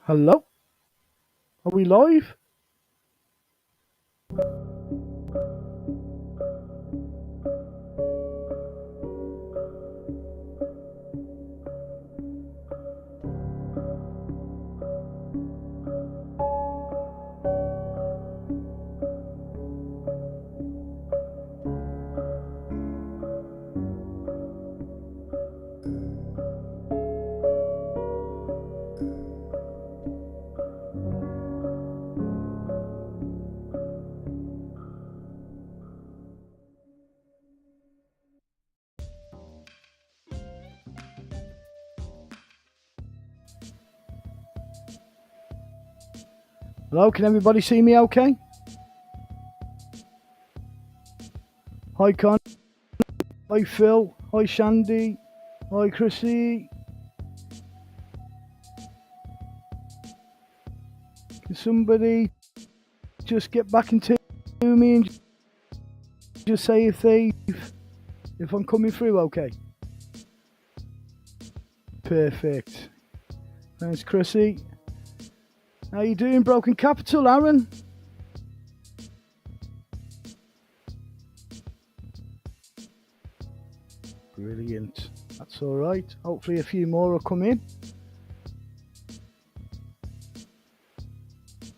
Hello? Are we live? Hello, can everybody see me okay? Hi Con, hi Phil, hi Shandy, hi Chrissy. Can somebody just get back into me and just say if I'm coming through okay? Perfect. Thanks Chrissy. How you doing, Broken Capital, Aaron? Brilliant. That's all right. Hopefully a few more will come in.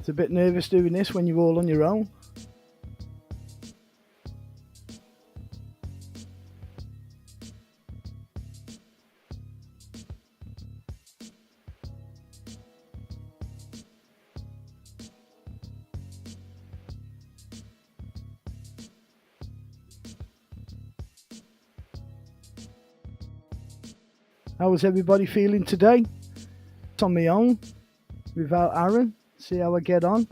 It's a bit nervous doing this when you're all on your own. How is everybody feeling today? It's on my own, without Aaron. See how I get on.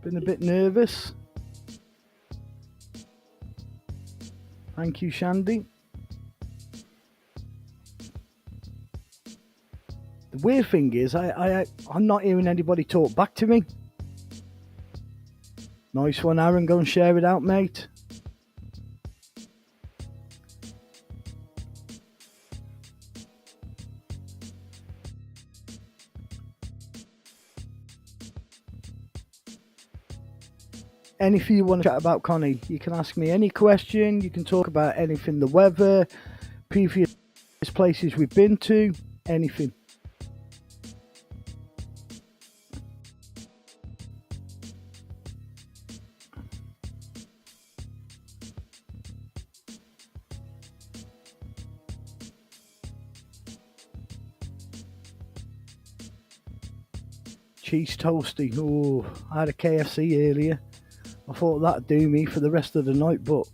Been a bit nervous. Thank you, Shandy. The weird thing is, I'm not hearing anybody talk back to me. Nice one, Aaron. Go and share it out, mate. Anything you want to chat about, Connie, you can ask me any question. You can talk about anything, the weather, previous places we've been to, anything. Cheese toasty. Oh, I had a KFC earlier. I thought that'd do me for the rest of the night, but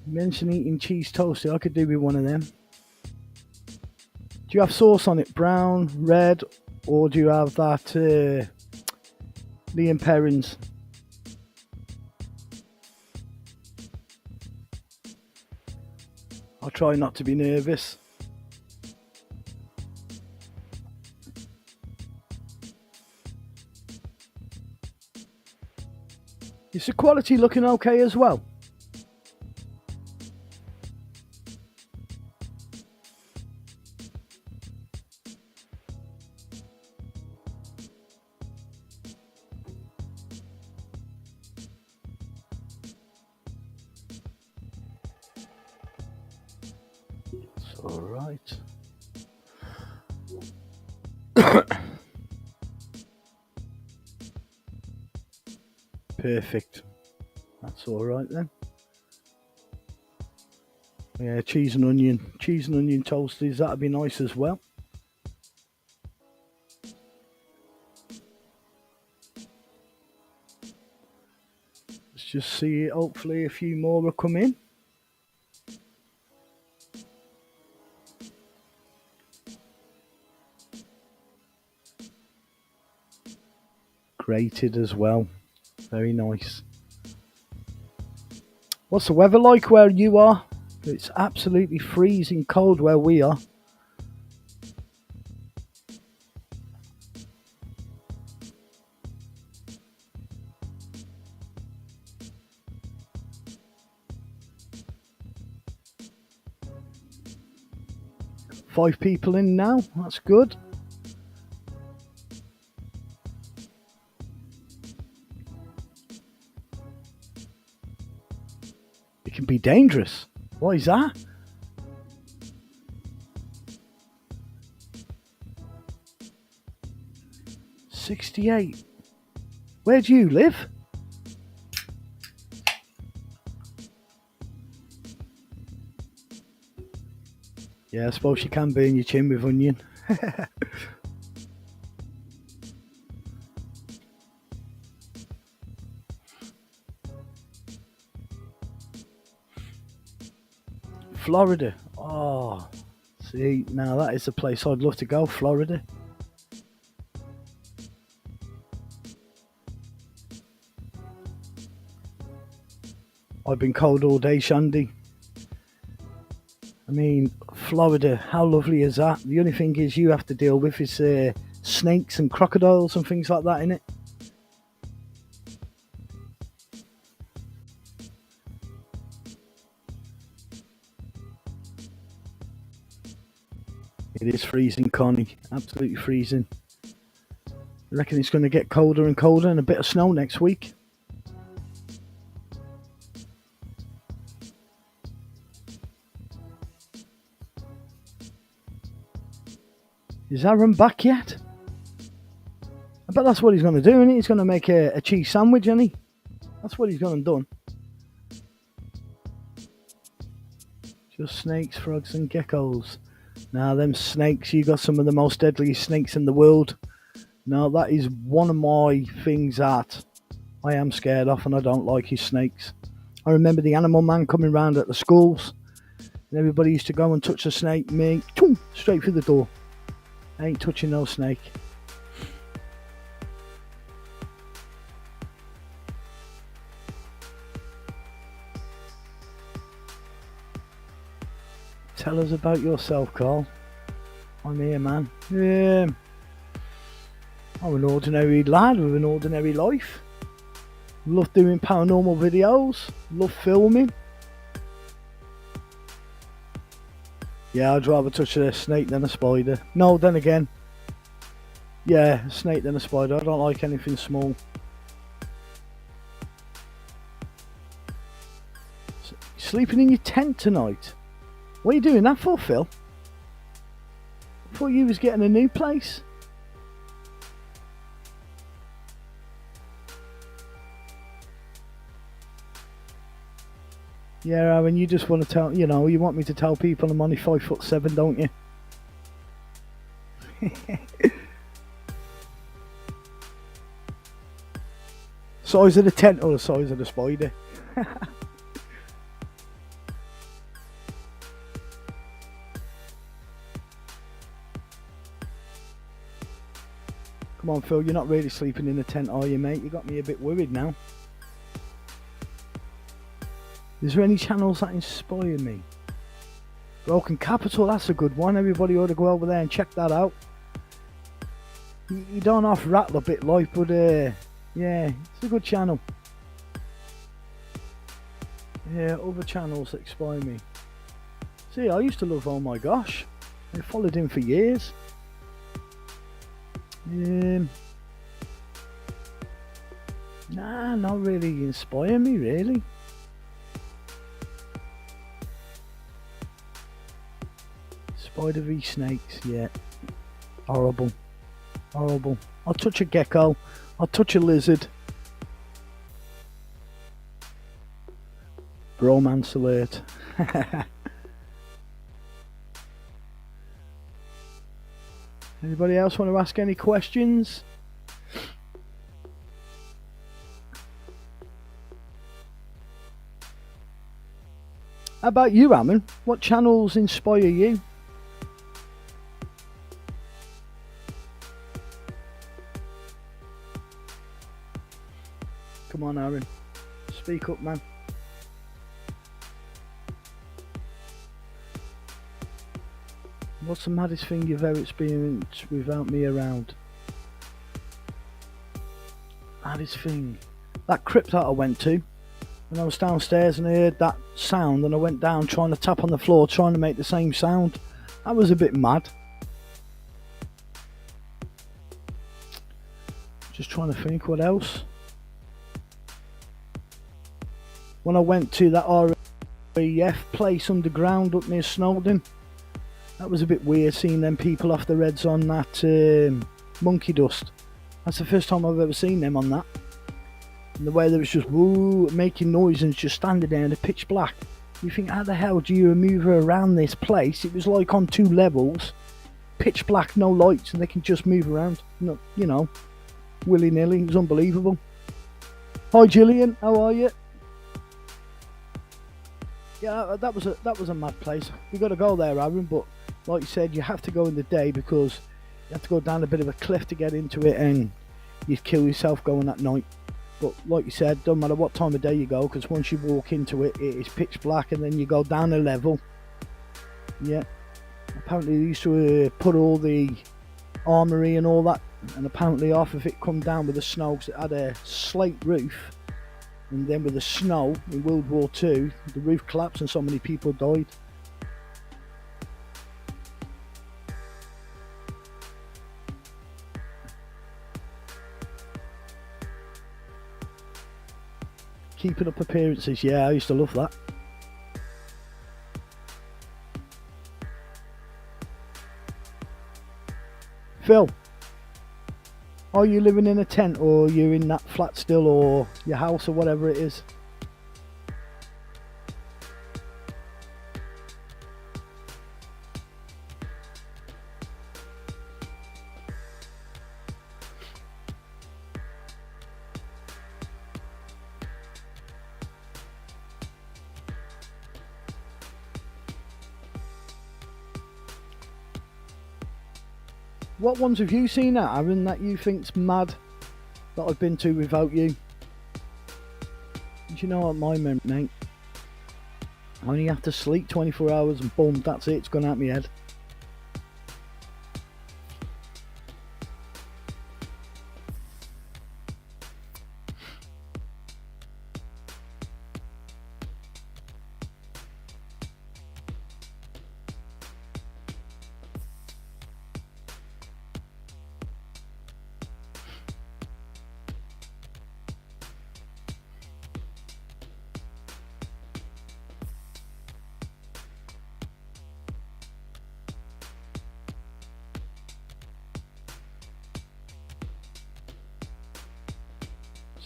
you mentioned eating cheese toasty, I could do with one of them. Do you have sauce on it, brown, red, or do you have that Liam Perrins? I'll try not to be nervous. Is the quality looking okay as well? It's all right. Perfect. That's all right then. Yeah, cheese and onion toasties. That'd be nice as well. Let's just see. Hopefully, a few more will come in. Grated as well. Very nice. What's the weather like where you are? It's absolutely freezing cold where we are. Five people in now. That's good. can be dangerous. What is that? $68. Where do you live? Yeah, I suppose you can burn your chin with onion. Florida. Oh, see, now that is a place I'd love to go, Florida. I've been cold all day, Shandy. I mean, Florida, how lovely is that? The only thing is you have to deal with is snakes and crocodiles and things like that, innit? It is freezing, Connie. Absolutely freezing. I reckon it's going to get colder and colder and a bit of snow next week. Is Aaron back yet? I bet that's what he's going to do, isn't he? He's going to make a cheese sandwich, isn't he? That's what he's gone and done. Just snakes, frogs and geckos. Now them snakes, you got some of the most deadly snakes in the world. Now that is one of my things that I am scared of, and I don't like his snakes. I remember the animal man coming round at the schools, and everybody used to go and touch the snake. Me, straight through the door. I ain't touching no snake. Tell us about yourself, Carl. I'm here, man. I'm an ordinary lad with an ordinary life. Love doing paranormal videos. Love filming. Yeah, I'd rather touch a snake than a spider. No, then again. Yeah, a snake than a spider. I don't like anything small. Sleeping in your tent tonight? What are you doing that for, Phil? I thought you was getting a new place. Yeah, Aaron, you just want to tell, you want me to tell people I'm only 5'7", don't you? Size of the tent or the size of the spider? Come on, Phil, you're not really sleeping in a tent, are you, mate? You got me a bit worried now. Is there any channels that inspire me? Broken Capital, that's a good one. Everybody ought to go over there and check that out. You don't have to rattle a bit like, but yeah, it's a good channel. Yeah, other channels that inspire me. See, I used to love Oh My Gosh. I followed him for years. Nah, not really inspire me, really. Spider v snakes, yeah. Horrible. Horrible. I'll touch a gecko. I'll touch a lizard. Bromance alert. Anybody else want to ask any questions? How about you, Ammon? What channels inspire you? Come on, Aaron. Speak up, man. What's the maddest thing you've ever experienced without me around? Maddest thing. That crypt that I went to, when I was downstairs and I heard that sound and I went down trying to tap on the floor, trying to make the same sound. That was a bit mad. Just trying to think what else. When I went to that REF place underground up near Snowdon. That was a bit weird seeing them people off the reds on that monkey dust. That's the first time I've ever seen them on that. And the way they was just woo, making noise and just standing there in the pitch black. You think, how the hell do you maneuver around this place? It was like on 2 levels, pitch black, no lights, and they can just move around. You know, willy-nilly. It was unbelievable. Hi Gillian, how are you? Yeah, that was a mad place. We got to go there, Aaron, but like you said, you have to go in the day because you have to go down a bit of a cliff to get into it, and you'd kill yourself going at night. But like you said, don't matter what time of day you go, because once you walk into it, it is pitch black, and then you go down a level. Yeah, apparently they used to put all the armoury and all that, and apparently half of it come down with the snow because it had a slate roof. And then with the snow in World War II, the roof collapsed and so many people died. Keeping up appearances, yeah, I used to love that. Phil, are you living in a tent, or are you in that flat still, or your house, or whatever it is? What ones have you seen at, Aaron, that you think's mad that I've been to without you? Do you know what mine meant, mate? I only have to sleep 24 hours and boom, that's it, it's gone out my head.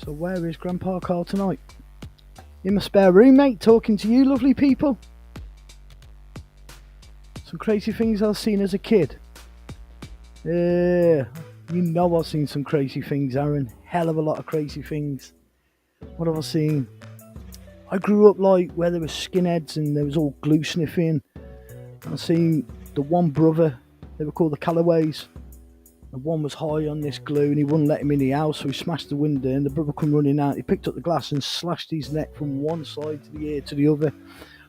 So where is Grandpa Carl tonight? In my spare room, mate, talking to you lovely people. Some crazy things I've seen as a kid. You know I've seen some crazy things, Aaron. Hell of a lot of crazy things. What have I seen? I grew up like where there were skinheads and there was all glue sniffing. I seen the one brother, they were called the Callaways. The one was high on this glue and he wouldn't let him in the house, so he smashed the window and the brother come running out. He picked up the glass and slashed his neck from one side to the ear to the other.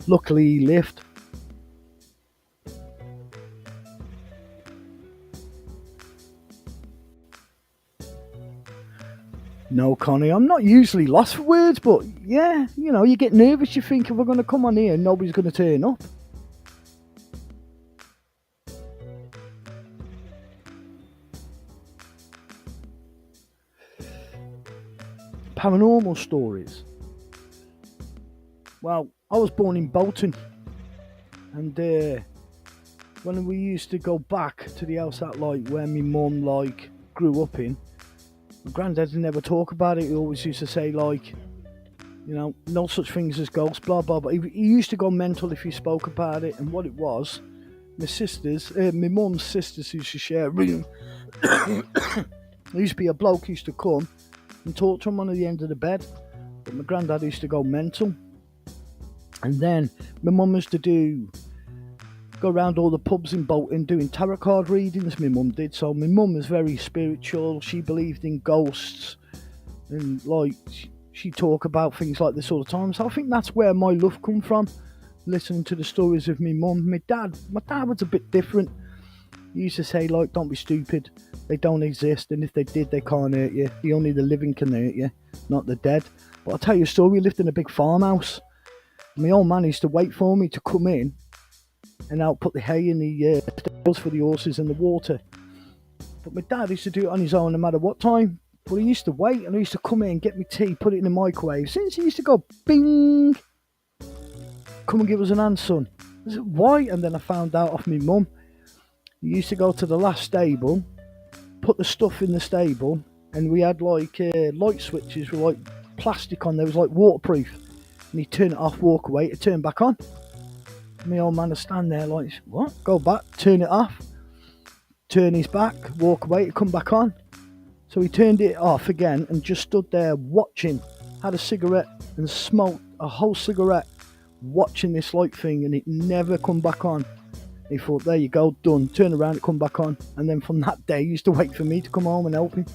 Luckily he lived. No, Connie, I'm not usually lost for words, but yeah, you know, you get nervous, you think if we're going to come on here, nobody's going to turn up. Paranormal stories. Well, I was born in Bolton, and when we used to go back to the house that like where my mum like grew up in, my granddad didn't ever talk about it. He always used to say like, you know, no such things as ghosts, blah blah blah. He used to go mental if you spoke about it. And what it was, my mum's sisters used to share a room. There used to be a bloke who used to come and talk to him on the end of the bed, but my granddad used to go mental. And then my mum used to go around all the pubs in Bolton doing tarot card readings. My mum did, so my mum was very spiritual. She believed in ghosts, and like she talk about things like this all the time. So I think that's where my love come from, listening to the stories of my mum. My dad was a bit different. He used to say like, don't be stupid, they don't exist, and if they did, they can't hurt you. Only the living can hurt you, not the dead. But I'll tell you a story. We lived in a big farmhouse. My old man used to wait for me to come in and out put the hay in the stalls for the horses and the water. But my dad used to do it on his own no matter what time. But he used to wait, and I used to come in and get me tea, put it in the microwave. Since he used to go bing, come and give us an hand, son. I said, why? And then I found out off my mum. You used to go to the last stable, put the stuff in the stable, and we had like light switches with like plastic on there. It was like waterproof. And you turn it off, walk away, it turned back on. My old man would stand there like, what? Go back, turn it off, turn his back, walk away, it come back on. So he turned it off again and just stood there watching, had a cigarette and smoked a whole cigarette watching this light thing, and it never come back on. He thought, there you go, done. Turn around, it come back on. And then from that day, he used to wait for me to come home and help him.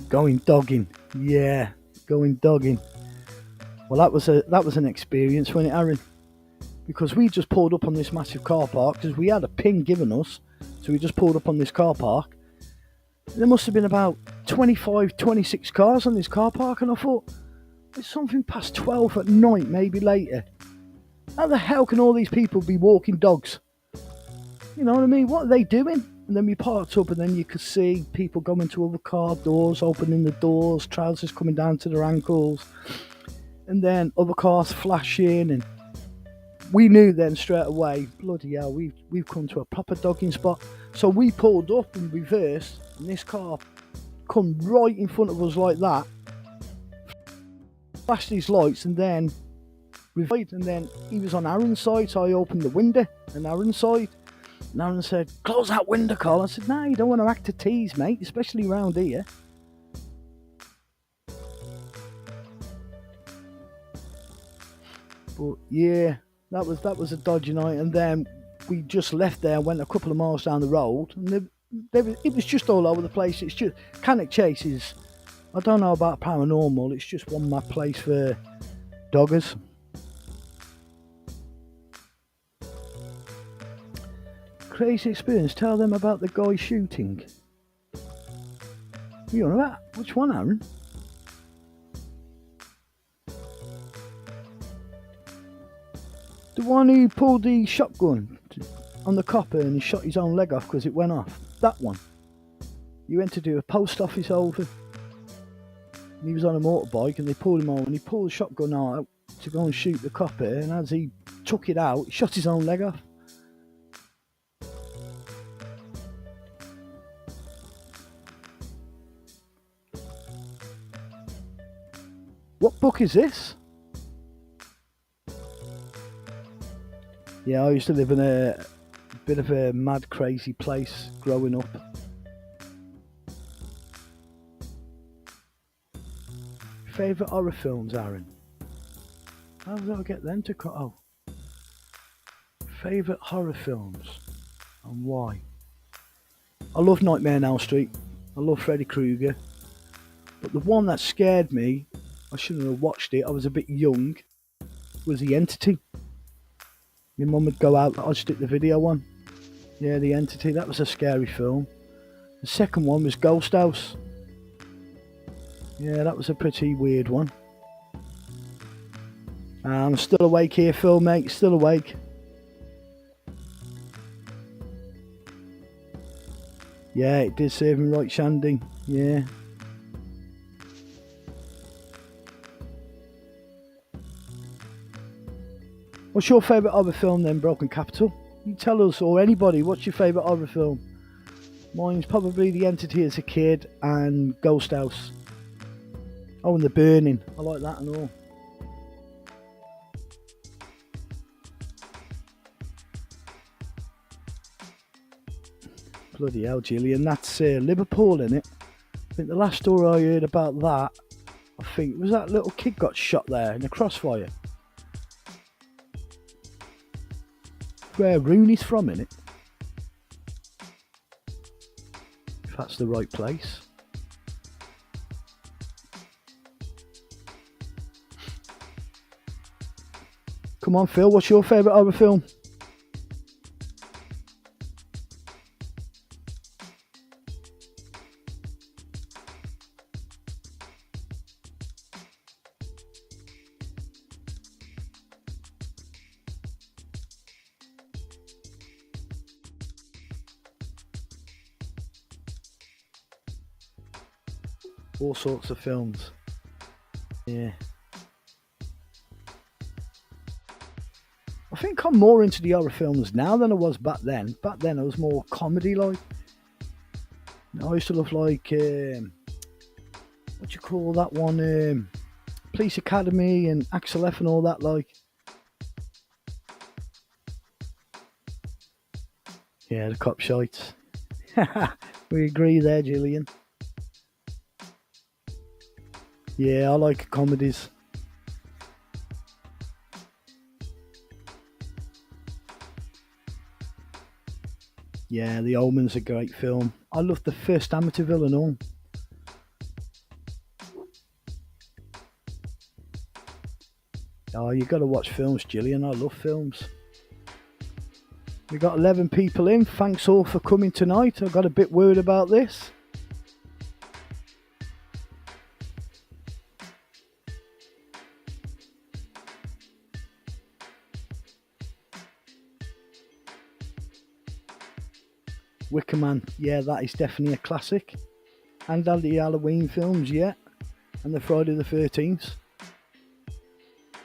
Going dogging. Yeah, going dogging. Well, that was an experience, wasn't it, Aaron? Because we just pulled up on this massive car park because we had a pin given us. So we just pulled up on this car park. There must have been about 25, 26 cars on this car park, and I thought, it's something past 12 at night, maybe later. How the hell can all these people be walking dogs? You know what I mean? What are they doing? And then we parked up, and then you could see people going to other car doors, opening the doors, trousers coming down to their ankles, and then other cars flashing, and we knew then straight away, bloody hell, we've come to a proper dogging spot. So we pulled up and reversed, and this car come right in front of us like that, flashed his lights, and then reversed, and then he was on Aaron's side, so I opened the window on Aaron's side, and Aaron said, close that window, Carl. I said, no, you don't want to act a tease, mate, especially around here. But yeah, that was a dodgy night. And then we just left there and went a couple of miles down the road, and it was just all over the place. It's just Cannock Chase is, I don't know about paranormal, it's just one mad place for doggers. Crazy experience, tell them about the guy shooting. You know that? Which one, Aaron? The one who pulled the shotgun on the copper and he shot his own leg off because it went off. That one. You went to do a post office over. And he was on a motorbike and they pulled him over and he pulled the shotgun out to go and shoot the copper, and as he took it out, he shot his own leg off. What book is this? Yeah, I used to live in a bit of a mad, crazy place growing up. Favourite horror films, Aaron? How did I get them to cut? Oh. Favourite horror films and why? I love Nightmare on Elm Street. I love Freddy Krueger. But the one that scared me, I shouldn't have watched it, I was a bit young, was The Entity. My mum would go out, I'd stick the video on. Yeah, The Entity, that was a scary film. The second one was Ghost House. Yeah, that was a pretty weird one. I'm still awake here, Phil, mate, still awake. Yeah, it did serve him right, Shandy. Yeah. What's your favourite horror film then, Broken Capital? You tell us, or anybody, what's your favourite horror film? Mine's probably The Entity as a kid and Ghost House. Oh, and The Burning. I like that and all. Bloody hell, Gillian. That's Liverpool, isn't it? I think the last story I heard about that, I think, was that little kid got shot there in a crossfire. Where Rooney's from, innit? If that's the right place. Come on, Phil, what's your favourite horror film? all sorts of films. Yeah. I think I'm more into the horror films now than I was back then. Back then I was more comedy like. I used to love like, what do you call that one? Police Academy and Axel F and all that like. Yeah, the cop shites. We agree there, Gillian. Yeah, I like comedies. Yeah, The Omen's a great film. I love the first Amityville and all. Oh, you got to watch films, Gillian. I love films. We got 11 people in. Thanks all for coming tonight. I got a bit worried about this. Wicker Man, yeah, that is definitely a classic. And the Halloween films, yeah, and the Friday the 13th.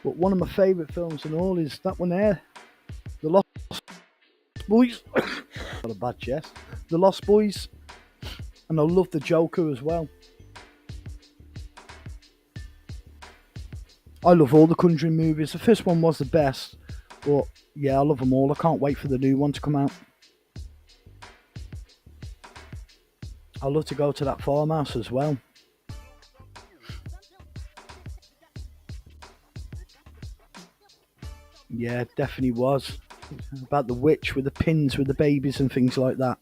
But one of my favourite films and all is that one there, The Lost Boys. Got a bad chest. The Lost Boys, and I love the Joker as well. I love all the Conjuring movies. The first one was the best, but yeah, I love them all. I can't wait for the new one to come out. I love to go to that farmhouse as well. Yeah, it definitely was. About the witch with the pins with the babies and things like that.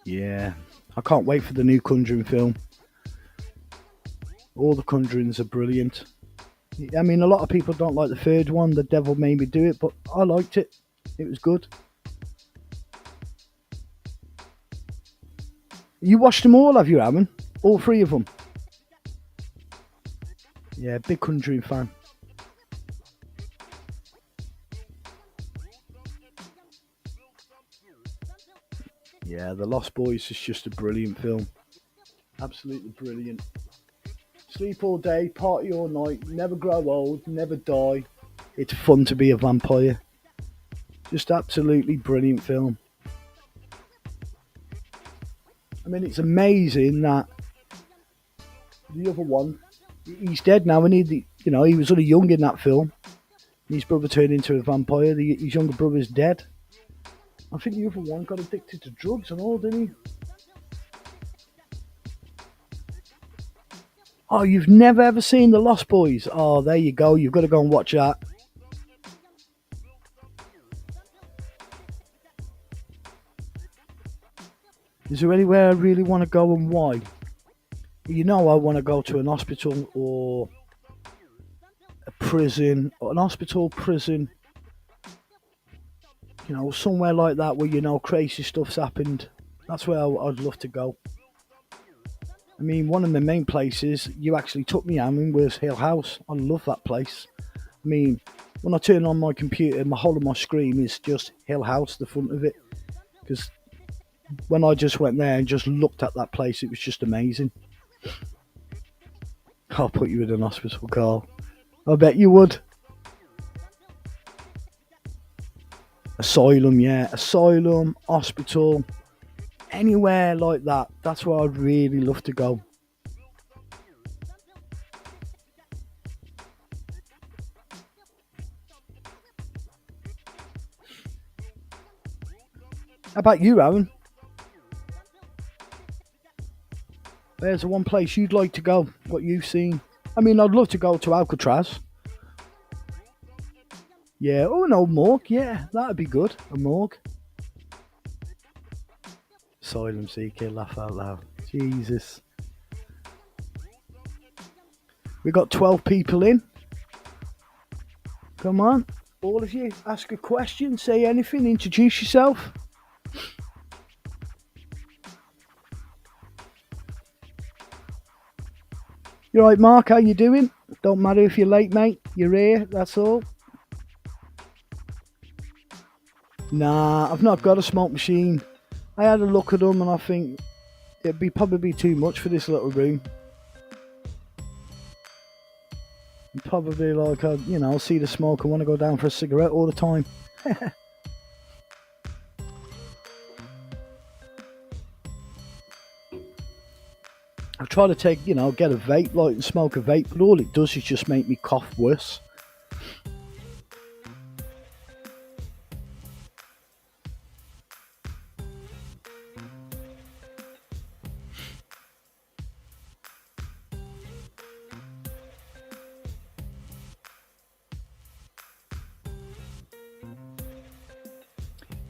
Yeah, I can't wait for the new Conjuring film. All the Conjurings are brilliant. I mean, a lot of people don't like the third one, The Devil Made Me Do It, but I liked it. It was good. You watched them all, have you, Aaron? All three of them? Yeah, big Conjuring fan. Yeah, The Lost Boys is just a brilliant film. Absolutely brilliant. Sleep all day, party all night, never grow old, never die. It's fun to be a vampire. Just absolutely brilliant film. I mean, it's amazing that the other one, he's dead now, and he was only young in that film. His brother turned into a vampire. His younger brother's dead. I think the other one got addicted to drugs and all, didn't he? Oh, you've never ever seen The Lost Boys? Oh, there you go. You've got to go and watch that. Is there anywhere I really want to go and why? You know, I want to go to an hospital or a prison, or an hospital, prison. You know, somewhere like that where, crazy stuff's happened. That's where I'd love to go. I mean, one of the main places you actually took me, was Hill House. I love that place. I mean, when I turn on my computer, my whole of my screen is just Hill House, the front of it. Because when I just went there and just looked at that place, it was just amazing. I'll put you in an hospital, Carl. I bet you would. Asylum, yeah. Asylum, hospital, anywhere like that. That's where I'd really love to go. How about you, Aaron? There's the one place you'd like to go, what you've seen. I mean, I'd love to go to Alcatraz. Yeah, oh no, morgue, yeah, that'd be good, a morgue. Asylum seeker, laugh out loud. Jesus. We got 12 people in. Come on, all of you, ask a question, say anything, introduce yourself. You right, Mark? How you doing? Don't matter if you're late, mate. You're here, that's all. Nah, I've not got a smoke machine. I had a look at them and I think it'd be probably too much for this little room. Probably like, I'll see the smoke and want to go down for a cigarette all the time. I've tried to take, get a vape, like, and smoke a vape, but all it does is just make me cough worse.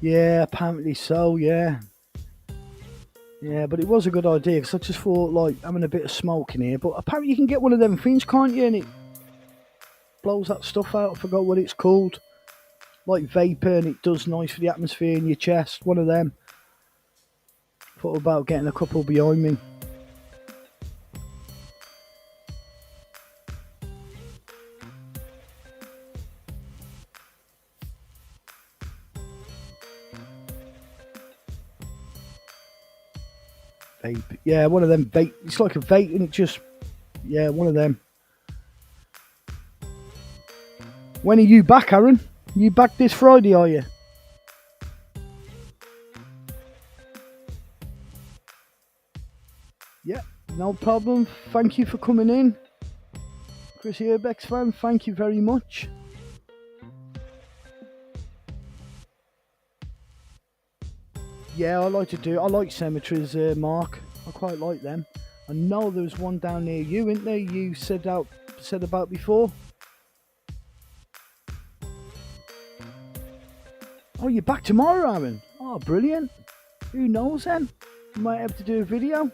Yeah, apparently so, yeah. Yeah, but it was a good idea because I just thought, like, having a bit of smoke in here. But apparently you can get one of them things, can't you? And it blows that stuff out. I forgot what it's called. Like vapor, and it does nice for the atmosphere in your chest. One of them. Thought about getting a couple behind me. Vape. Yeah, one of them vape. It's like a vape, and it just, yeah, one of them. When are you back, Aaron? You back this Friday, are you? Yeah, no problem. Thank you for coming in. Chris Herbeck's fan, thank you very much. Yeah, I like cemeteries, Mark. I quite like them. I know there's one down near you, isn't there? You said about before. Oh, you're back tomorrow, Aaron. Oh, brilliant. Who knows then? You might have to do a video.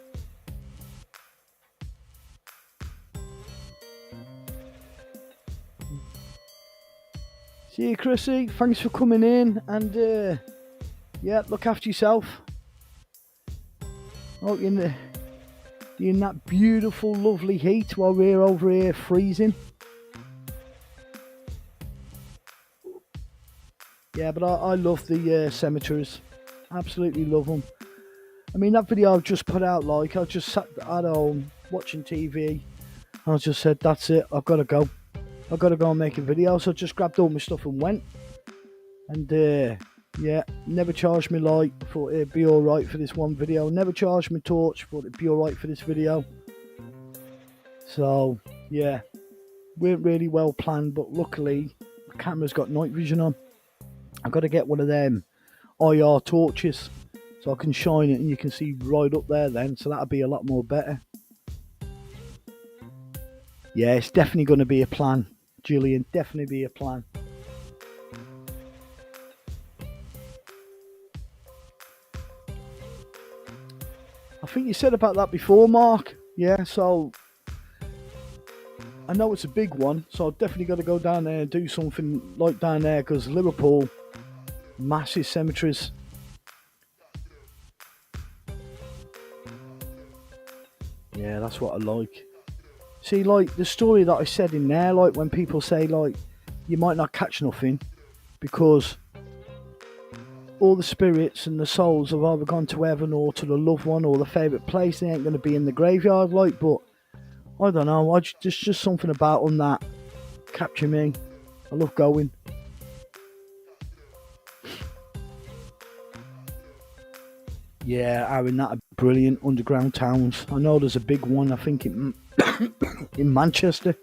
See you, Chrissy. Thanks for coming in, and yeah, look after yourself. Oh, you're in that beautiful, lovely heat while we're over here freezing. Yeah, but I love the cemeteries. Absolutely love them. I mean, that video I've just put out, like, I just sat at home watching TV. And I just said, that's it, I've got to go. I've got to go and make a video. So I just grabbed all my stuff and went. And yeah, never charged me light. Thought it'd be alright for this one video. Never charged me torch. Thought it'd be alright for this video. So, yeah. Weren't really well planned, but luckily the camera's got night vision on. I've got to get one of them IR torches so I can shine it and you can see right up there then. So that'll be a lot more better. Yeah, it's definitely going to be a plan, Julian. Definitely be a plan. I think you said about that before, Mark. Yeah, so I know it's a big one, so I've definitely got to go down there and do something like down there, because Liverpool, massive cemeteries. Yeah, that's what I like. See, like the story that I said in there, like when people say, like, you might not catch nothing because all the spirits and the souls have either gone to heaven or to the loved one or the favourite place. They ain't going to be in the graveyard, like, but I don't know. There's just something about them that capture me. I love going. Yeah, Aaron, that are brilliant underground towns. I know there's a big one, I think in Manchester.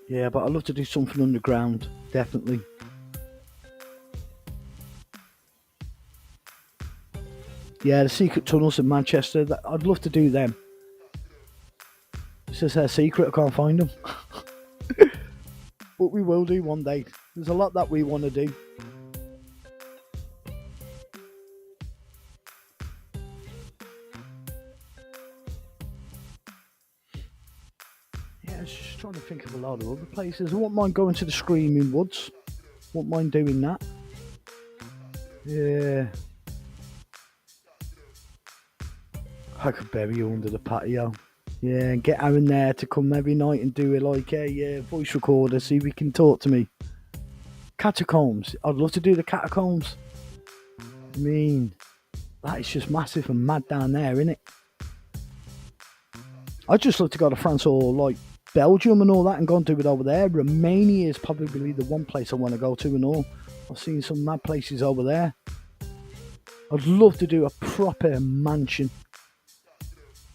Yeah, but I'd love to do something underground, definitely. Yeah, the secret tunnels in Manchester, I'd love to do them. It's just a secret, I can't find them. But we will do one day. There's a lot that we want to do. Yeah, I was just trying to think of a lot of other places. I wouldn't mind going to the Screaming Woods. Wouldn't mind doing that. Yeah. I could bury you under the patio. Yeah, and get Aaron there to come every night and do it like a voice recorder, see if he can talk to me. Catacombs. I'd love to do the catacombs. I mean, that is just massive and mad down there, isn't it? I'd just love to go to France or like Belgium and all that and go and do it over there. Romania is probably the one place I want to go to and all. I've seen some mad places over there. I'd love to do a proper mansion.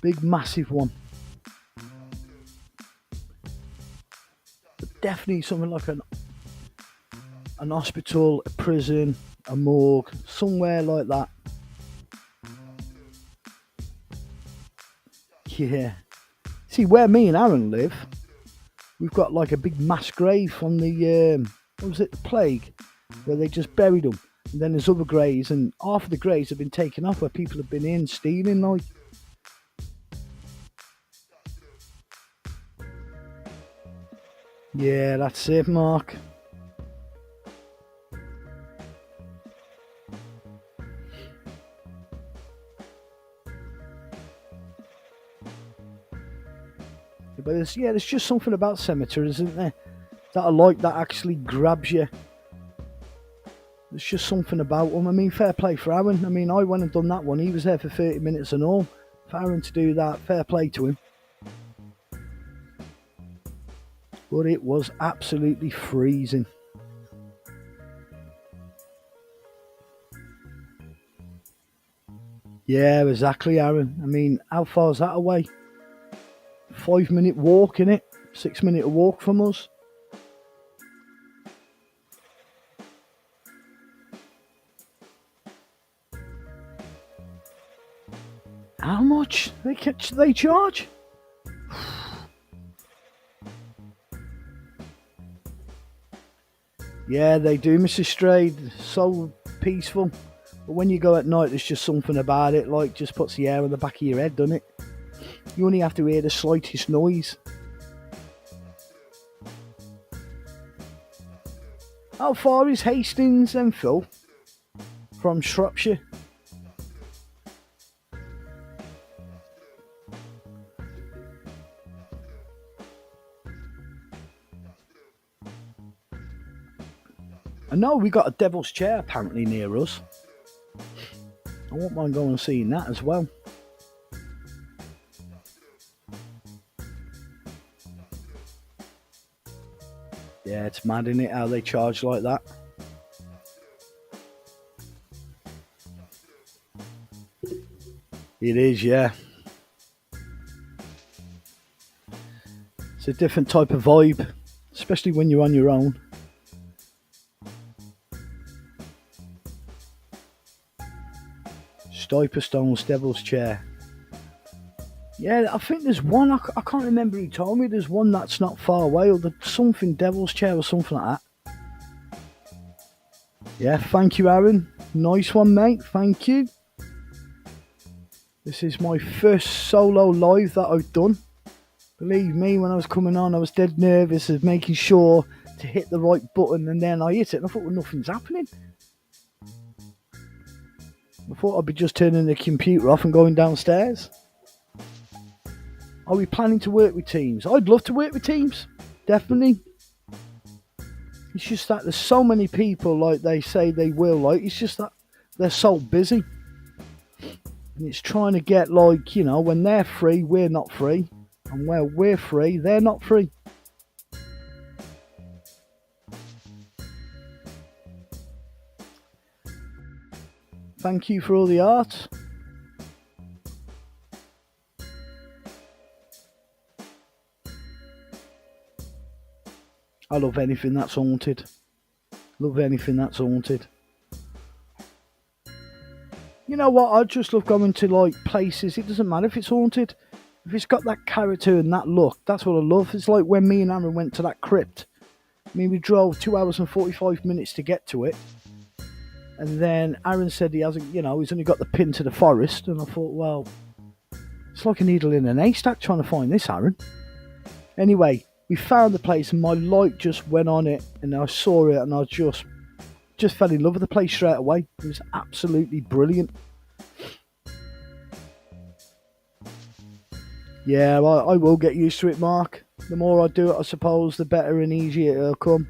Big, massive one. But definitely something like an hospital, a prison, a morgue, somewhere like that. Yeah. See, where me and Aaron live, we've got like a big mass grave from the, what was it, the plague, where they just buried them. And then there's other graves, and half of the graves have been taken off where people have been in stealing, like. Yeah, that's it, Mark. But there's just something about cemeteries, isn't there? That I like, that actually grabs you. There's just something about them. I mean, fair play for Aaron. I mean, I went and done that one. He was there for 30 minutes and all. For Aaron to do that, fair play to him. But it was absolutely freezing. Yeah, exactly, Aaron. I mean, how far is that away? 5-minute walk, innit? 6-minute walk from us. How much they charge? Yeah, they do, Mrs. Strayed. So peaceful. But when you go at night, there's just something about it, like just puts the hair on the back of your head, doesn't it? You only have to hear the slightest noise. How far is Hastings then, Phil? From Shropshire? I know we got a Devil's Chair apparently near us. I won't mind going and seeing that as well. Yeah, it's mad, isn't it, how they charge like that? It is, yeah. It's a different type of vibe, especially when you're on your own. Stone's Devil's Chair. Yeah, I think there's one, I can't remember who told me, there's one that's not far away, or something Devil's Chair or something like that. Yeah, thank you, Aaron. Nice one, mate. Thank you. This is my first solo live that I've done. Believe me, when I was coming on, I was dead nervous of making sure to hit the right button, and then I hit it and I thought, well, nothing's happening. I thought I'd be just turning the computer off and going downstairs. Are we planning to work with teams? I'd love to work with teams, definitely. It's just that there's so many people, like they say they will, like it's just that they're so busy. And it's trying to get, like, you know, when they're free, we're not free. And where we're free, they're not free. Thank you for all the art. I love anything that's haunted. Love anything that's haunted. You know what? I just love going to like places. It doesn't matter if it's haunted. If it's got that character and that look, that's what I love. It's like when me and Aaron went to that crypt. I mean, we drove 2 hours and 45 minutes to get to it. And then Aaron said he hasn't, you know, he's only got the pin to the forest. And I thought, well, it's like a needle in an haystack trying to find this, Aaron. Anyway, we found the place and my light just went on it and I saw it and I just fell in love with the place straight away. It was absolutely brilliant. Yeah, I will get used to it, Mark. The more I do it, I suppose, the better and easier it'll come.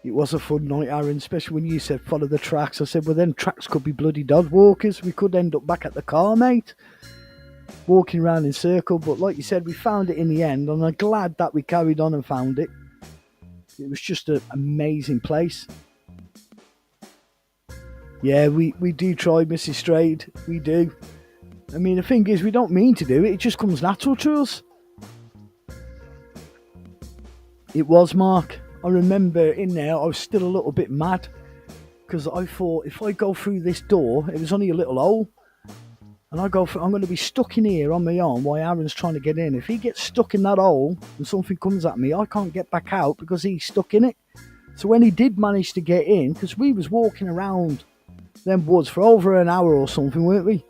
It was a fun night, Aaron, especially when you said follow the tracks. I said, well, then tracks could be bloody dog walkers. We could end up back at the car, mate, walking around in circle. But like you said, we found it in the end, and I'm glad that we carried on and found it. It was just an amazing place. Yeah, we do try, Mrs. Strayed. We do. I mean, the thing is, we don't mean to do it. It just comes natural to us. It was, Mark. I remember in there, I was still a little bit mad because I thought if I go through this door, it was only a little hole, and I'm going to be stuck in here on my own while Aaron's trying to get in. If he gets stuck in that hole and something comes at me, I can't get back out because he's stuck in it. So when he did manage to get in, because we was walking around them woods for over an hour or something, weren't we?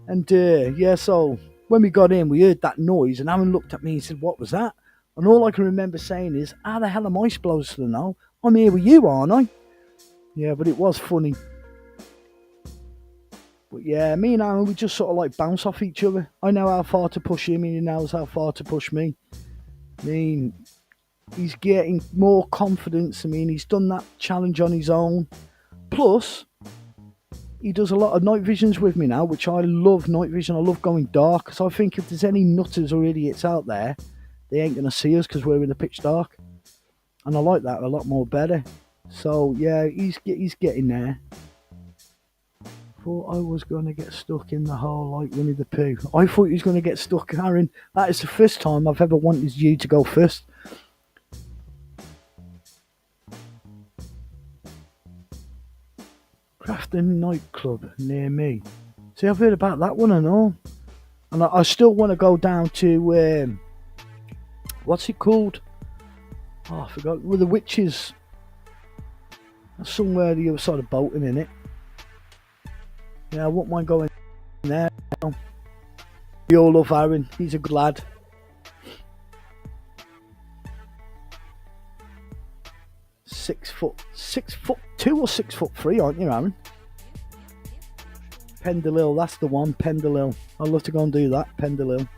And yeah, so when we got in, we heard that noise, and Aaron looked at me and said, "What was that?" And all I can remember saying is, "How the hell am I supposed to know? I'm here with you, aren't I?" Yeah, but it was funny. But yeah, me and Aaron, we just sort of like bounce off each other. I know how far to push him, and he knows how far to push me. I mean, he's getting more confidence. I mean, he's done that challenge on his own. Plus, he does a lot of night visions with me now, which I love night vision. I love going dark, because I think if there's any nutters or idiots out there, they ain't going to see us because we're in the pitch dark. And I like that a lot more better. So, yeah, he's getting there. Thought I was going to get stuck in the hole like Winnie the Pooh. I thought he was going to get stuck, Aaron. That is the first time I've ever wanted you to go first. Crafton nightclub near me. See, I've heard about that one and all. And I still want to go down to, what's it called? Oh, I forgot. With the witches. That's somewhere the other side of Bolton, in it. Yeah, I wouldn't mind going there. We all love Aaron. He's a good lad. Six foot 2 or 6'3", aren't you, Aaron? Pendlehill, that's the one. Pendlehill. I'd love to go and do that. Pendlehill.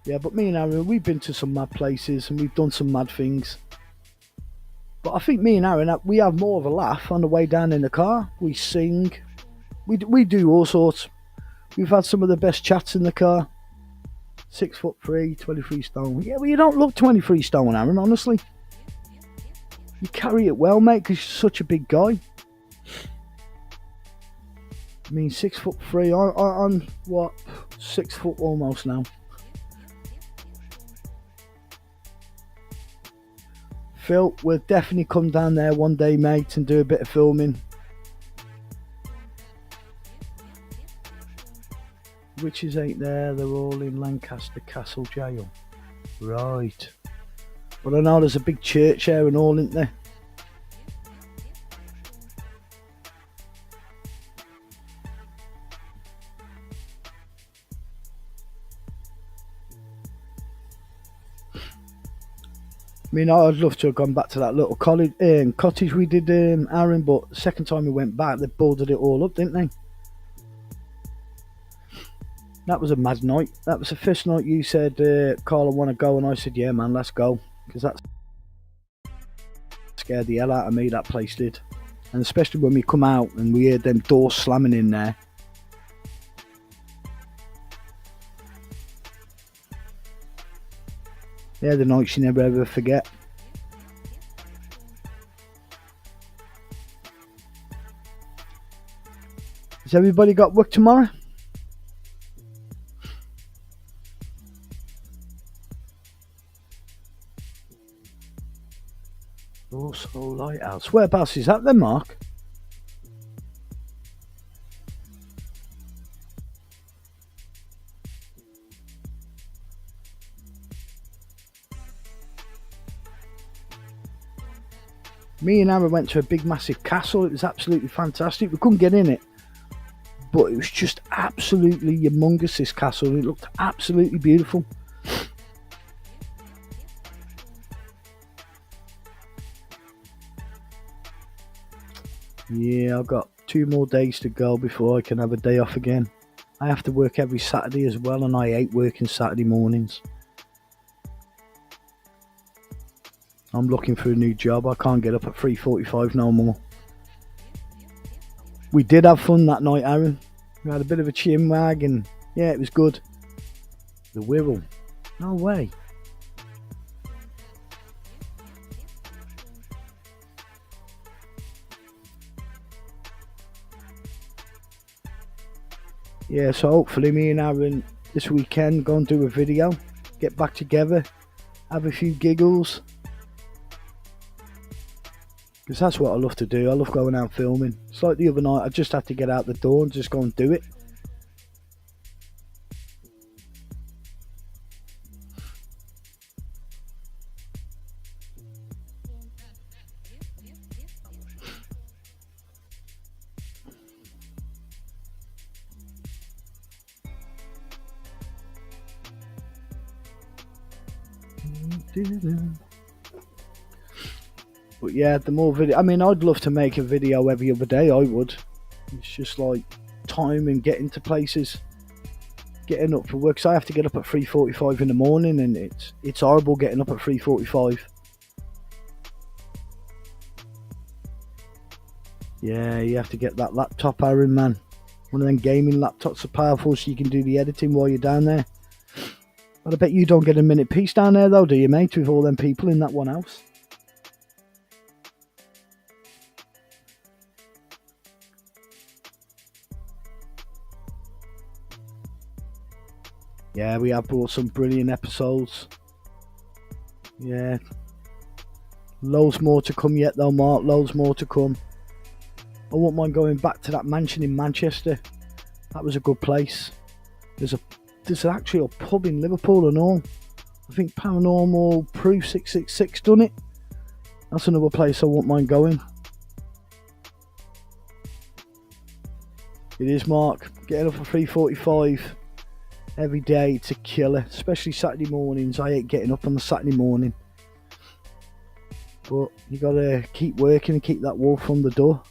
Yeah, but me and Aaron, we've been to some mad places and we've done some mad things. But I think me and Aaron, we have more of a laugh on the way down in the car. We sing. We do all sorts. We've had some of the best chats in the car. 6'3", 23 stone. Yeah, well, you don't look 23 stone, Aaron, honestly. You carry it well, mate, because you're such a big guy. I mean, 6'3". I'm what, 6 foot almost now. Phil, we'll definitely come down there one day, mate, and do a bit of filming. Witches ain't there, they're all in Lancaster Castle Jail. Right. But I know there's a big church there and all, isn't there? I mean, I'd love to have gone back to that little cottage we did, Aaron, but the second time we went back, they boarded it all up, didn't they? That was a mad night. That was the first night you said, Carl, I want to go, and I said, yeah, man, let's go. Because that scared the hell out of me, that place did. And especially when we come out and we heard them doors slamming in there. They're the nights you never ever forget. Has everybody got work tomorrow? Also Lighthouse. Whereabouts is that then, Mark? Me and Aaron went to a big massive castle. It was absolutely fantastic. We couldn't get in it, but it was just absolutely humongous, this castle. It looked absolutely beautiful. Yeah, I've got 2 more days to go before I can have a day off again. I have to work every Saturday as well, and I hate working Saturday mornings. I'm looking for a new job. I can't get up at 3:45 no more. We did have fun that night, Aaron. We had a bit of a chin wag, and yeah, it was good. The Wirral. No way. Yeah, so hopefully me and Aaron this weekend go and do a video, get back together, have a few giggles. Because that's what I love to do. I love going out filming. It's like the other night, I just had to get out the door and just go and do it. But yeah, the more video, I mean, I'd love to make a video every other day. I would. It's just like time and getting to places, getting up for work. So I have to get up at 3:45 in the morning, and it's horrible getting up at 3:45. Yeah, you have to get that laptop, Aaron, man. One of them gaming laptops are powerful, so you can do the editing while you're down there. But I bet you don't get a minute peace down there, though, do you, mate? With all them people in that one house. Yeah, we have brought some brilliant episodes. Yeah. Loads more to come yet, though, Mark. Loads more to come. I wouldn't mind going back to that mansion in Manchester. That was a good place. There's actually a pub in Liverpool and all. I think Paranormal Proof 666 done it. That's another place I wouldn't mind going. It is, Mark. Getting up at 3:45 every day, it's a killer. Especially Saturday mornings. I hate getting up on the Saturday morning. But you gotta keep working and keep that wolf from the door.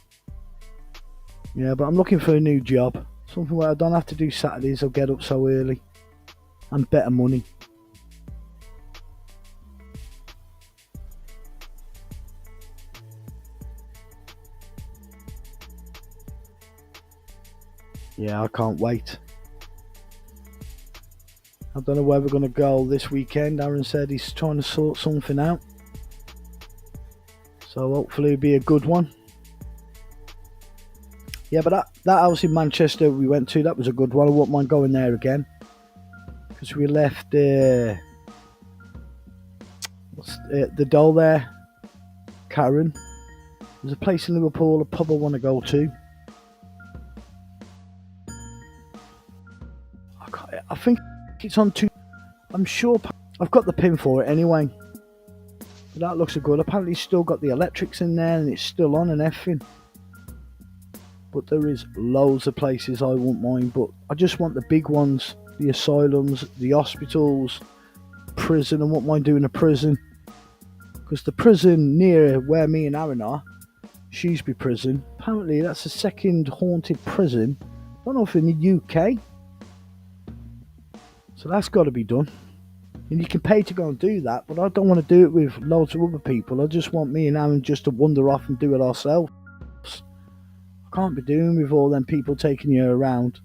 Yeah, but I'm looking for a new job. Something where I don't have to do Saturdays or get up so early. And better money. Yeah, I can't wait. I don't know where we're going to go this weekend. Aaron said he's trying to sort something out. So hopefully it'll be a good one. Yeah, but that house in Manchester we went to, that was a good one. I wouldn't mind going there again. Because we left the doll there, Karen. There's a place in Liverpool, a pub I want to go to. I think it's on 2. I'm sure I've got the pin for it anyway. But that looks good. Apparently it's still got the electrics in there and it's still on and everything. But there is loads of places I won't mind, but I just want the big ones. The asylums, the hospitals, prison. I won't mind doing a prison. Because the prison near where me and Aaron are, Shrewsbury Prison, apparently that's the second haunted prison. I don't know if in the UK. So that's got to be done. And you can pay to go and do that, but I don't want to do it with loads of other people. I just want me and Aaron just to wander off and do it ourselves. I can't be doing with all them people taking you around.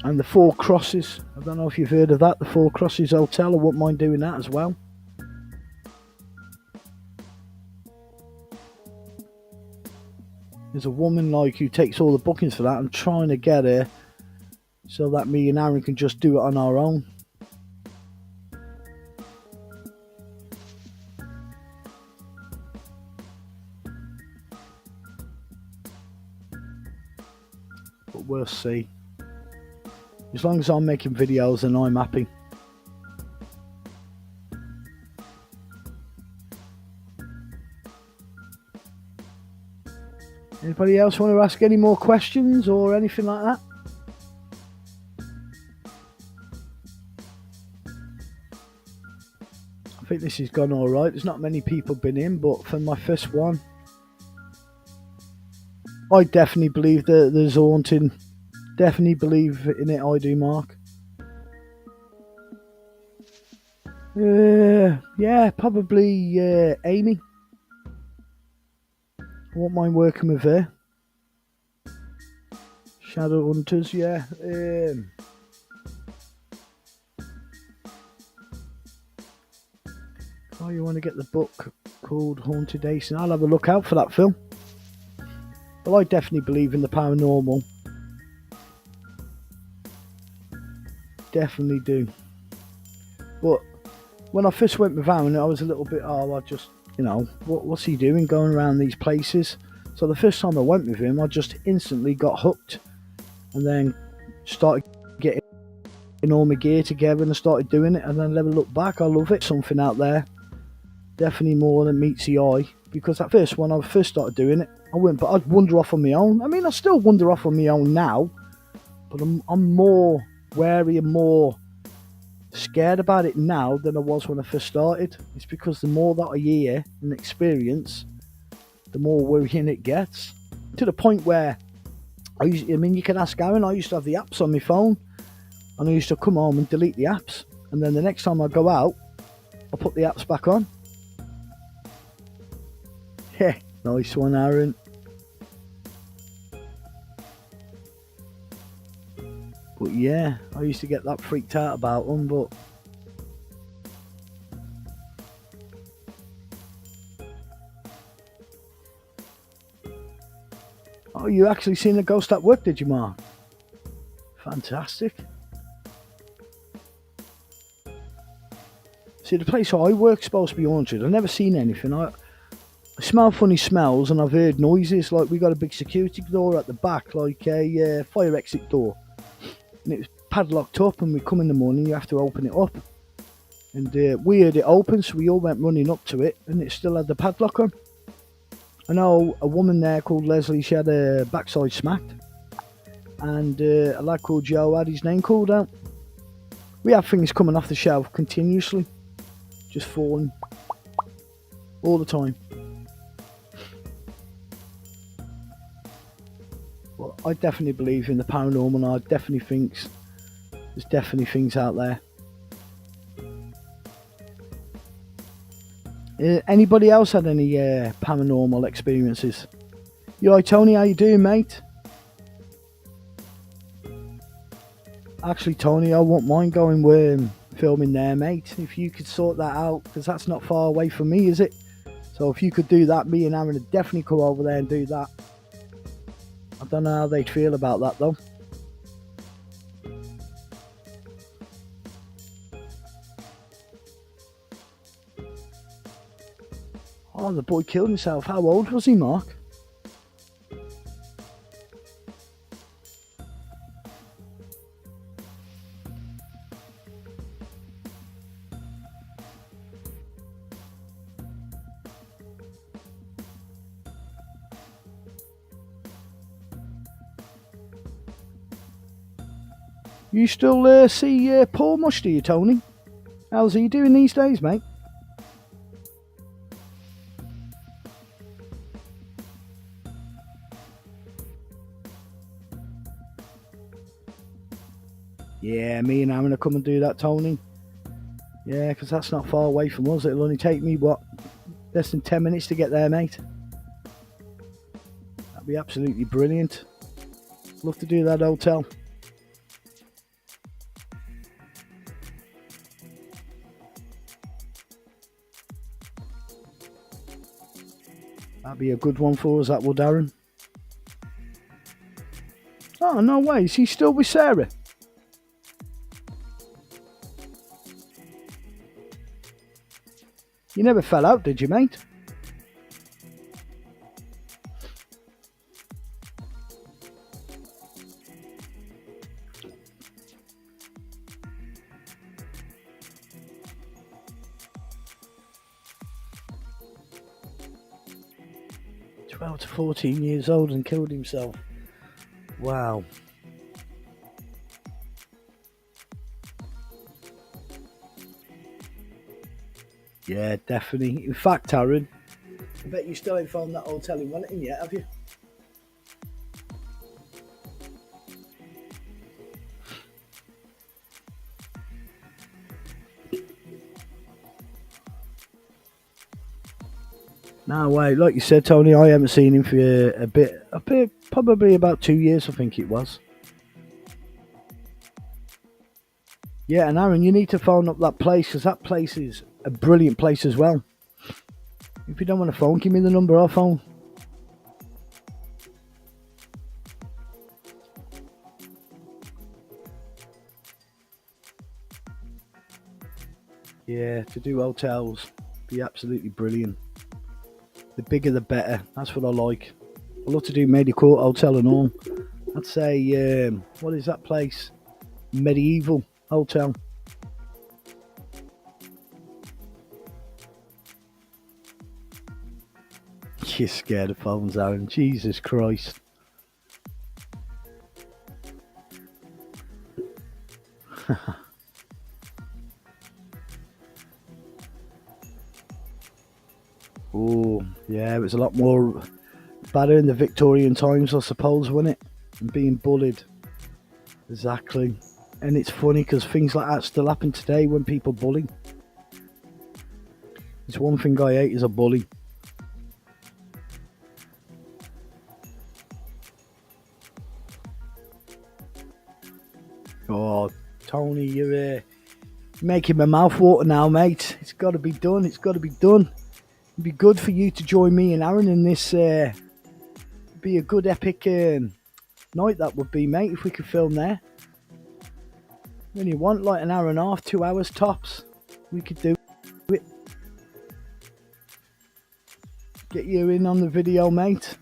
And the Four Crosses. I don't know if you've heard of that. The Four Crosses Hotel. I wouldn't mind doing that as well. There's a woman like who takes all the bookings for that. I'm trying to get her so that me and Aaron can just do it on our own. But we'll see. As long as I'm making videos and I'm happy. Anybody else want to ask any more questions or anything like that? I think this has gone alright. There's not many people been in, but for my first one, I definitely believe that there's haunting. Definitely believe in it, I do, Mark. Yeah, probably Amy. I won't mind working with her. Shadow Hunters, yeah. Oh, you want to get the book called Haunted Ace, and I'll have a look out for that film. But I definitely believe in the paranormal. Definitely do. But when I first went with Aaron, I was a little bit, I just, what's he doing going around these places? So the first time I went with him, I just instantly got hooked, and then started getting all my gear together and started doing it, and then never looked back. I love it. Something out there, definitely more than meets the eye. Because at first, when I first started doing it, but I'd wander off on my own. I mean, I still wander off on my own now, but I'm more wary and more scared about it now than I was when I first started. It's because the more that I hear and experience, the more worrying it gets. To the point where you can ask Aaron, I used to have the apps on my phone, and I used to come home and delete the apps, and then the next time I go out, I put the apps back on. Yeah, nice one, Aaron. But yeah, I used to get that freaked out about them, but oh, you actually seen a ghost at work, did you, Mark? Fantastic. See, the place where I work's supposed to be haunted. I've never seen anything. I smell funny smells, and I've heard noises. Like, we got a big security door at the back, like a fire exit door, and it was padlocked up, and we come in the morning, you have to open it up, and we heard it open, so we all went running up to it, and it still had the padlock on. I know a woman there called Leslie, she had her backside smacked, and a lad called Joe had his name called out. We have things coming off the shelf continuously, just falling all the time. Well, I definitely believe in the paranormal, and I definitely think there's definitely things out there. Anybody else had any paranormal experiences? You alright, Tony? How you doing, mate? Actually, Tony, I won't mind going filming there, mate. If you could sort that out, because that's not far away from me, is it? So if you could do that, me and Aaron would definitely come over there and do that. I don't know how they'd feel about that, though. Oh, the boy killed himself. How old was he, Mark? You still see Paul much, do you, Tony? How's he doing these days, mate? Yeah, me and Aaron will come and do that, Tony. Yeah, because that's not far away from us. It'll only take me, less than 10 minutes to get there, mate. That'd be absolutely brilliant. Love to do that hotel. That'd be a good one for us, that would, Aaron. Oh, no way. Is he still with Sarah? You never fell out, did you, mate? 12 to 14 years old and killed himself. Wow. Yeah, definitely. In fact, Aaron, I bet you still ain't found that hotel in Wellington yet, have you? No way. Like you said, Tony, I haven't seen him for a bit, probably about 2 years, I think it was. Yeah, and Aaron, you need to phone up that place, because that place is a brilliant place as well. If you don't want to phone, give me the number, I'll phone. Yeah, to do hotels, be absolutely brilliant. The bigger the better, that's what I like. I love to do Medicourt Hotel and all. I'd say, what is that place? Medieval Hotel. You're scared of phones, Aaron. Jesus Christ. Oh, yeah, it was a lot more better in the Victorian times, I suppose, wasn't it? And being bullied. Exactly. And it's funny because things like that still happen today when people bully. It's one thing I hate is a bully. Oh, Tony, you're making my mouth water now, mate. It's got to be done. It's got to be done. It'd be good for you to join me and Aaron in this. Be a good epic night that would be, mate, if we could film there. When you want like an hour and a half, 2 hours tops, we could do it. Get you in on the video, mate.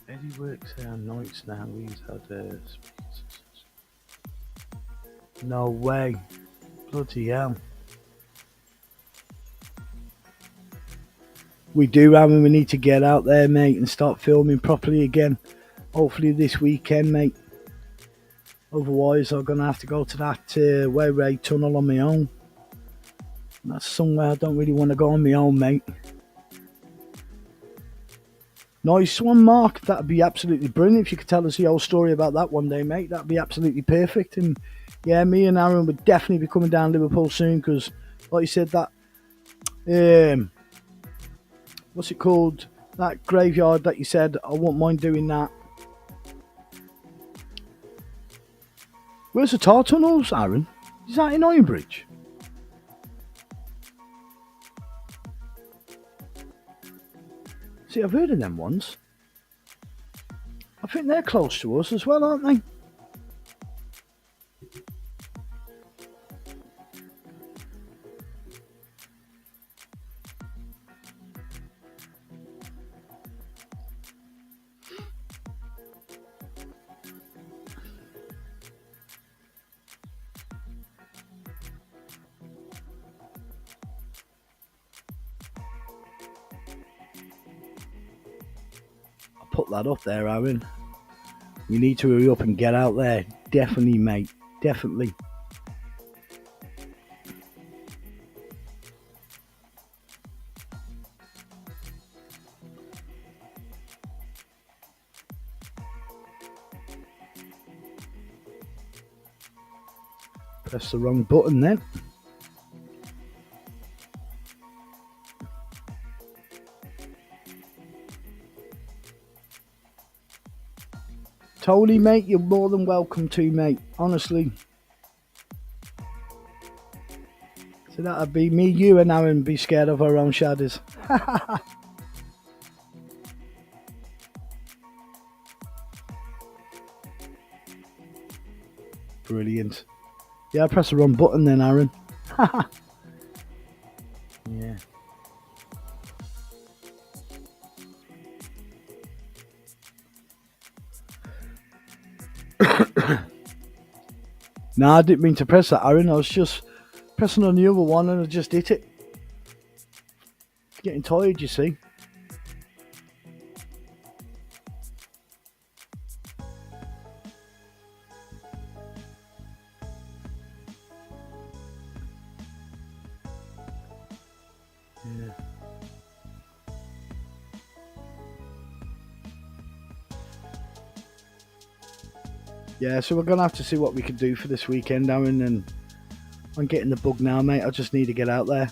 Eddie works there nights now. He's had no way. Bloody hell. We do, Aaron. We need to get out there, mate, and start filming properly again. Hopefully this weekend, mate. Otherwise, I'm going to have to go to that Wayway tunnel on my own. And that's somewhere I don't really want to go on my own, mate. Nice one, Mark. That'd be absolutely brilliant if you could tell us the whole story about that one day, mate. That'd be absolutely perfect. And yeah, me and Aaron would definitely be coming down Liverpool soon because, like you said, that what's it called? That graveyard that you said, I wouldn't mind doing that. Where's the tar tunnels, Aaron? Is that in Ironbridge? See, I've heard of them once. I think they're close to us as well, aren't they? Put that up there, Aaron. We need to hurry up and get out there. Definitely, mate. Definitely. Press the wrong button then. Tony, mate, you're more than welcome to, mate. Honestly. So that'd be me, you, and Aaron be scared of our own shadows. Brilliant. Yeah, I pressed the wrong button then, Aaron. Yeah. No, I didn't mean to press that, Aaron. I was just pressing on the other one and I just hit it. Getting tired, you see. Yeah. Yeah, so we're going to have to see what we can do for this weekend, Aaron, and I'm getting the bug now, mate. I just need to get out there.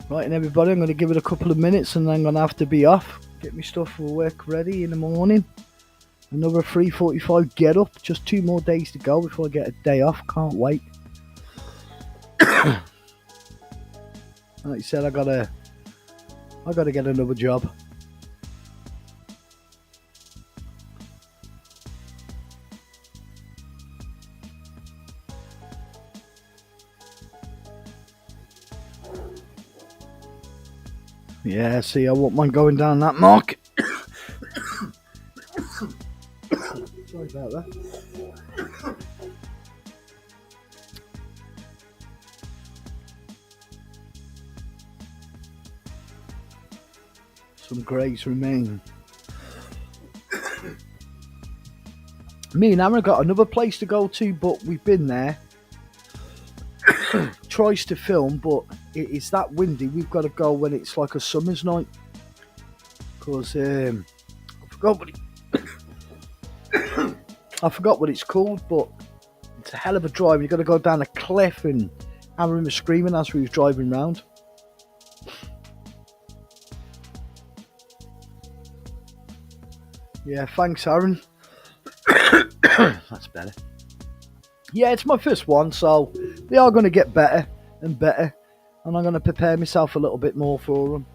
Right, and everybody, I'm going to give it a couple of minutes and then I'm going to have to be off. Get my stuff for work ready in the morning. Another 3:45 get up. Just 2 more days to go before I get a day off. Can't wait. Like you said, I gotta get another job. Yeah, see, I won't mind going down that mark. Sorry about that. Some greys remain. Me and Aaron got another place to go to, but we've been there. Tries to film, but it's that windy. We've got to go when it's like a summer's night. Because I forgot what it's called, but it's a hell of a drive. You've got to go down a cliff, and Aaron was screaming as we was driving round. Yeah, thanks, Aaron. That's better. Yeah, it's my first one, so they are going to get better and better, and I'm going to prepare myself a little bit more for them.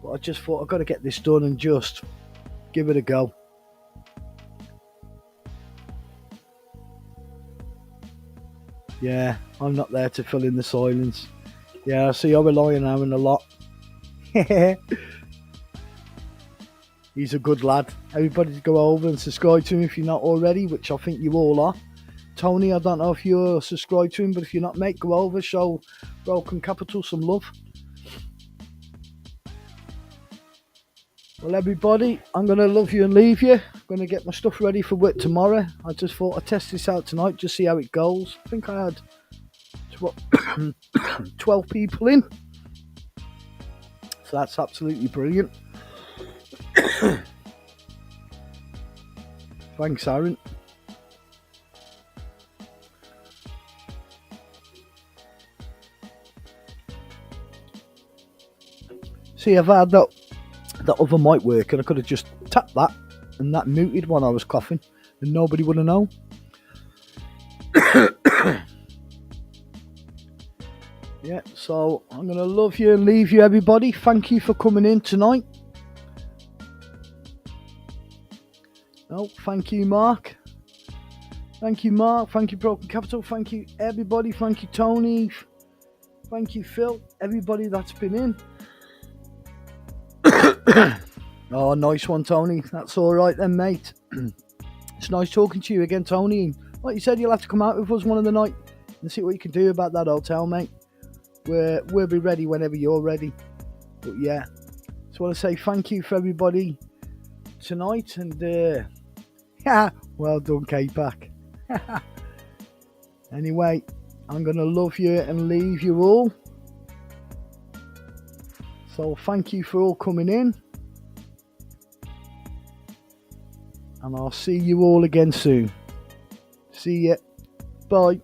But I just thought I've got to get this done and just give it a go. Yeah, I'm not there to fill in the silence. Yeah, I see I rely on Aaron a lot. He's a good lad. Everybody go over and subscribe to him if you're not already, which I think you all are. Tony, I don't know if you're subscribed to him, but if you're not, mate, go over, show Broken Capital some love. Well, everybody, I'm going to love you and leave you. I'm going to get my stuff ready for work tomorrow. I just thought I'd test this out tonight, just see how it goes. I think I had 12 people in. So that's absolutely brilliant. Thanks, Aaron. See, I've had that other mic work, and I could have just tapped that, and that muted when I was coughing, and nobody would have known. Yeah, so I'm going to love you and leave you, everybody. Thank you for coming in tonight. Oh, thank you, Mark. Thank you, Mark. Thank you, Broken Capital. Thank you, everybody. Thank you, Tony. Thank you, Phil. Everybody that's been in. Oh, nice one, Tony. That's all right then, mate. It's nice talking to you again, Tony. Like you said, you'll have to come out with us one of the night and see what you can do about that hotel, mate. We'll be ready whenever you're ready. But yeah, just want to say thank you for everybody tonight, and yeah, well done, K-Pack. Anyway, I'm gonna love you and leave you all. So thank you for all coming in, and I'll see you all again soon. See ya. Bye.